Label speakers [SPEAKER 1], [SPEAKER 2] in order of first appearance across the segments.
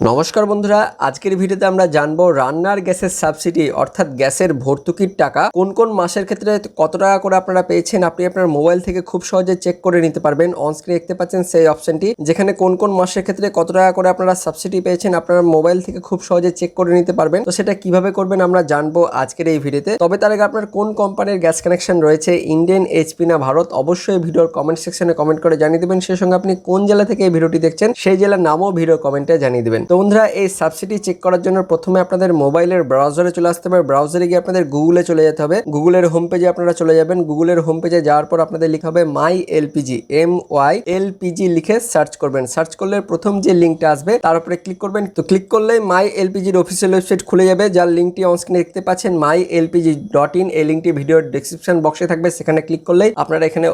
[SPEAKER 1] নমস্কার বন্ধুরা, আজকের ভিডিওতে আমরা জানবো রান্নার গ্যাসের সাবসিডি অর্থাৎ গ্যাসের ভর্তুকির টাকা কোন কোন মাসের ক্ষেত্রে কত টাকা করে আপনারা পেয়েছেন। আপনি আপনার মোবাইল থেকে খুব সহজে চেক করে নিতে পারবেন। অন স্ক্রিনে দেখতে পাচ্ছেন সেই অপশনটি, যেখানে কোন কোন মাসের ক্ষেত্রে কত টাকা করে আপনারা সাবসিডি পেয়েছেন আপনার মোবাইল থেকে খুব সহজে চেক করে নিতে পারবেন। তো সেটা কিভাবে করবেন আমরা জানবো আজকের এই ভিডিওতে। তবে তার আগে আপনার কোন কোম্পানির গ্যাস কানেকশন রয়েছে, ইন্ডিয়ান, এইচপি না ভারত, অবশ্যই ভিডিওর কমেন্ট সেকশনে কমেন্ট করে জানিয়ে দেবেন। সেই সঙ্গে আপনি কোন জেলা থেকে এই ভিডিওটি দেখছেন সেই জেলার নামও ভিডিও কমেন্টে জানিয়ে দেবেন। তো বন্ধুরা, এই সাবসিডি চেক করার জন্য প্রথমে আপনাদের মোবাইলের ব্রাউজারে চলে আসতে হবে। ব্রাউজারে গিয়ে আপনাদের গুগলে চলে যেতে হবে। গুগলের হোম পেজে আপনারা চলে যাবেন। গুগলের হোম পেজে যাওয়ার পর আপনাদের লিখতে হবে মাই এলপিজি, MYLPG লিখে সার্চ করবেন। সার্চ করলে প্রথম যে লিঙ্কটা আসবে তার উপরে ক্লিক করবেন। তো ক্লিক করলেই মাই এলপিজির অফিসিয়াল ওয়েবসাইট খুলে যাবে, যার লিঙ্কটি অন স্ক্রিনে দেখতে পাচ্ছেন mylpg.in। এই লিঙ্কটি ভিডিওর ডেসক্রিপশন বক্সে থাকবে, সেখানে ক্লিক করলেই আপনারা এখানে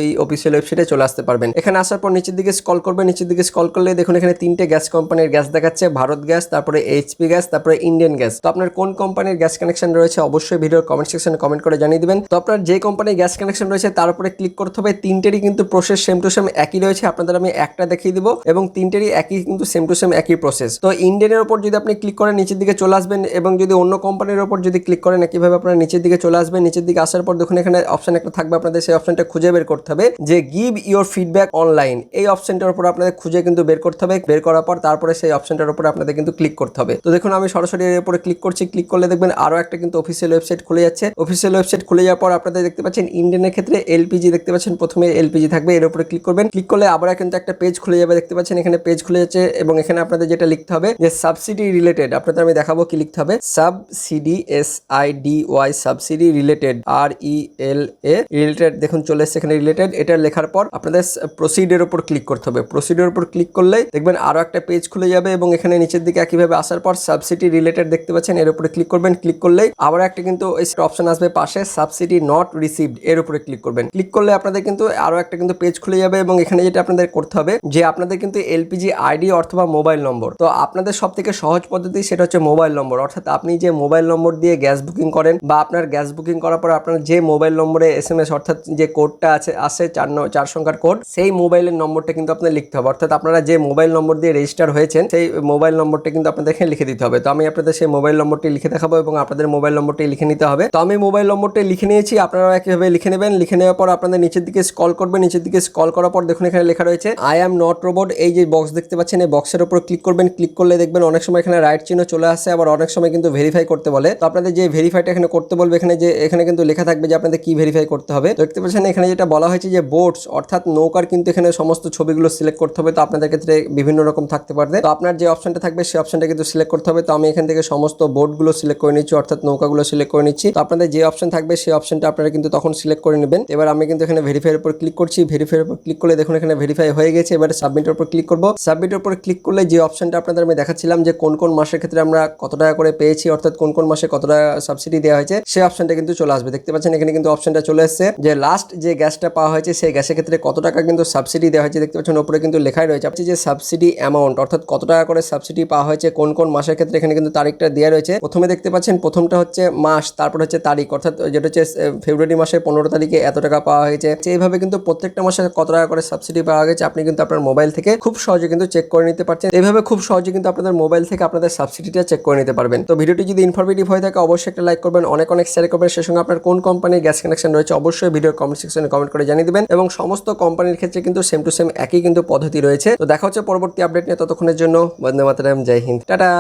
[SPEAKER 1] এই অফিসিয়াল ওয়েবসাইটে চলে আসতে পারবেন। এখানে আসার পর নিচের দিকে স্ক্রল করবেন। নিচের দিকে স্ক্রল করলে দেখুন এখানে তিনটে গ্যাস কোম্পানির গ্যাস দেখাচ্ছে, ভারত গ্যাস, তারপরে এইচপি গ্যাস, তারপরে ইন্ডিয়ান গ্যাস। তো আপনার কোন কোম্পানির গ্যাস কানেকশন রয়েছে অবশ্যই ভিডিওর কমেন্ট সেকশনে কমেন্ট করে জানিয়ে দিবেন। তো আপনার যে কোম্পানির গ্যাস কানেকশন রয়েছে তার উপরে ক্লিক করতে হবে। তিনটেরই কিন্তু প্রসেস সেম টু সেম একই রয়েছে। আপনাদের আমি একটা দেখিয়ে দিব এবং তিনটেরই একই কিন্তু সেম টু সেম একই প্রসেস। তো ইন্ডিয়ানের উপর যদি আপনি ক্লিক করেন নিচের দিকে চলে আসবেন, এবং যদি অন্য কোম্পানির উপর যদি ক্লিক করেন একইভাবে আপনারা নিচের দিকে চলে আসবেন। নিচের দিকে আসার পর দেখুন এখানে অপশন একটা থাকবে, আপনাদের সেই অপশনটা খুঁজে বের করতে হবে যে গিভ ইওর ফিডব্যাক অনলাইন। এই অপশনটার উপর আপনাদের খুঁজে কিন্তু বের করতে হবে। বের করার পর তারপরে সেই অপশনটার উপর আপনাদের কিন্তু ক্লিক করতে হবে। তো দেখুন আমি সরাসরি এর উপরে ক্লিক করছি। ক্লিক করলে দেখবেন আরো একটা কিন্তু অফিসিয়াল ওয়েবসাইট খুলে যাচ্ছে। অফিসিয়াল ওয়েবসাইট খুলে যাওয়ার পর আপনাদের দেখতে পাচ্ছেন ইন্ডিয়ানের ক্ষেত্রে এলপিজি দেখতে পাচ্ছেন, প্রথমে এলপিজি থাকবে, এর উপরে ক্লিক করবেন। ক্লিক করলে আবার কিন্তু একটা পেজ খুলে যাবে, দেখতে পাচ্ছেন এখানে পেজ খুলে যাচ্ছে। এবং এখানে আপনাদের যেটা লিখতে হবে যে সাবসিডি রিলেটেড, আপনাদের আমি দেখাবো কি লিখতে হবে। Subsidy, SIDY, subsidy related, RELA related, দেখুন চলে এসেছে এখানে রিলেটেড। এটা লেখার পর আপনাদের প্রসিডের উপর ক্লিক করতে হবে। প্রসিডের উপর ক্লিক করলেই দেখবেন আরো একটা পেজ খুলে যাবে, এবং এখানে নিচের দিকে একইভাবে আসার পর সাবসিডি রিলেটেড দেখতে পাচ্ছেন, এর উপরে ক্লিক করবেন। ক্লিক করলেই আবার একটা কিন্তু অপশন আসবে পাশে, সাবসিডি নট রিসিভড, এর উপরে ক্লিক করবেন। ক্লিক করলে আপনাদের কিন্তু আরো একটা কিন্তু পেজ খুলে যাবে, এবং এখানে যেটা আপনাদের করতে হবে যে আপনাদের কিন্তু এলপিজি আইডি অথবা মোবাইল নম্বর। তো আপনাদের সব থেকে সহজ পদ্ধতি সেটা হচ্ছে মোবাইল নম্বর, অর্থাৎ আপনি যে মোবাইল নম্বর দিয়ে গ্যাস বুকিং করেন বা আপনার গ্যাস বুকিং করার পর আপনার যে মোবাইল নম্বরে SMS অর্থাৎ যে কোডটা আসে 4 সংখ্যার কোড, সেই মোবাইলের নম্বরটা কিন্তু আপনাদের লিখতে হবে। অর্থাৎ আপনারা যে মোবাইল নম্বর দিয়ে রেজিস্টার হয়েছেন সেই মোবাইল নম্বরটা কিন্তু আপনাদের এখানে লিখে দিতে হবে। তো আমি আপনাদের সেই মোবাইল নম্বরটি লিখে দেখাবো এবং আপনাদের মোবাইল নম্বরটি লিখে নিতে হবে। তো আমি মোবাইল নম্বরটি লিখে নিয়েছি, আপনারা একইভাবে লিখে নেবেন। লিখে নেওয়ার পর আপনাদের নিচের দিকে স্ক্রল করবেন। নিচের দিকে স্ক্রল করার পর দেখুন এখানে লেখা রয়েছে আই অ্যাম নট রোবট, এই যে বক্স দেখতে পাচ্ছেন এই বক্সের উপর ক্লিক করবেন। ক্লিক করলে দেখবেন অনেক সময় এখানে রাইট চিহ্ন চলে আসে, আবার অনেক সময় কিন্তু ভেরিফাই করতে বলে। তো আপনাদের যে ভেরিফাইটা এখানে করতে বলবে, এখানে কিন্তু লেখা থাকবে যে আপনাদের কি ভেরিফাই করতে হবে। তো দেখতে পাচ্ছেন এখানে যেটা বলা হয়েছে যে বোটস অর্থাৎ নৌকার কিন্তু এখানে সমস্ত ছবিগুলো সিলেক্ট করতে হবে। তো আপনাদের ক্ষেত্রে বিভিন্ন রকম থাকতে পারে। তো আপনার যে অপশনটা থাকবে সেই অপশনটা কিন্তু সিলেক্ট করতে হবে। তো আমি এখান থেকে সমস্ত বোটগুলো সিলেক্ট করে নিচ্ছি, অর্থাৎ নৌকাগুলো সিলেক্ট করে নিচ্ছি। তো আপনাদের যে অপশন থাকবে সেই অপশনটা আপনারা কিন্তু তখন সিলেক্ট করে নেবেন। এবার আমি কিন্তু এখানে ভেরিফাইয়ের উপর ক্লিক করছি। ভেরিফাইয়ের উপর ক্লিক করলে দেখুন এখানে ভেরিফাই হয়ে গেছে। এবার সাবমিটের উপর ক্লিক করব। সাবমিটের উপর ক্লিক করলে যে অপশনটা আপনাদের আমি দেখাচ্ছিলাম যে কোন কোন মাসের ক্ষেত্রে আমরা কত টাকা করে পেয়েছি, অর্থাৎ কোন কোন মাসে কত টাকা সাবসিডি দেওয়া হয়েছে, সেই অপশনটা কিন্তু চলে আসবে। দেখতে পাচ্ছেন এখানে কিন্তু অপশনটা চলে এসেছে যে লাস্ট যে গ্যাসটা পাওয়া হয়েছে সেই গ্যাসের ক্ষেত্রে কত টাকা কিন্তু সাবসিডি দেওয়া হয়েছে। দেখতে পাচ্ছেন উপরে কিন্তু লেখাই রয়েছে যে সাবসিডি অ্যামাউন্ট, অর্থাৎ কত টাকা করে সাবসিডি পাওয়া হয়েছে কোন কোন মাসের ক্ষেত্রে। এখানে কিন্তু তারিখটা দেওয়া রয়েছে। প্রথমে দেখতে পাচ্ছেন প্রথমটা হচ্ছে মাস, তারপর হচ্ছে তারিখ, অর্থাৎ যেটা হচ্ছে ফেব্রুয়ারি মাসের 15 তারিখে এত টাকা পাওয়া হয়েছে। এইভাবে কিন্তু প্রত্যেকটা মাসে কত টাকা করে সাবসিডি পাওয়া গেছে আপনি কিন্তু আপনার মোবাইল থেকে খুব সহজে কিন্তু চেক করে নিতে পারছেন। এইভাবে খুব সহজে কিন্তু আপনাদের মোবাইল থেকে আপনাদের সাবসিডিটা চেক করে নিতে পারবেন। তো ভিডিওটি যদি ইনফরমেটিভ হয়ে থাকে অবশ্যই একটা লাইক করবেন, অনেক শেয়ার করবেন। সেই সঙ্গে আপনার কোন কোম্পানির গ্যাস কানেকশন রয়েছে অবশ্যই ভিডিওর কমেন্ট সেকশনে কমেন্ট করে জানিয়ে দিবেন। এবং সমস্ত কোম্পানির ক্ষেত্রে কিন্তু সেম টু সেম একই কিন্তু পদ্ধতি রয়েছে। তো দেখা হচ্ছে পরবর্তী আপডেট নিয়ে, ততক্ষণের জন্য বন্দে মাতরম, জয় হিন্দ, টাটা।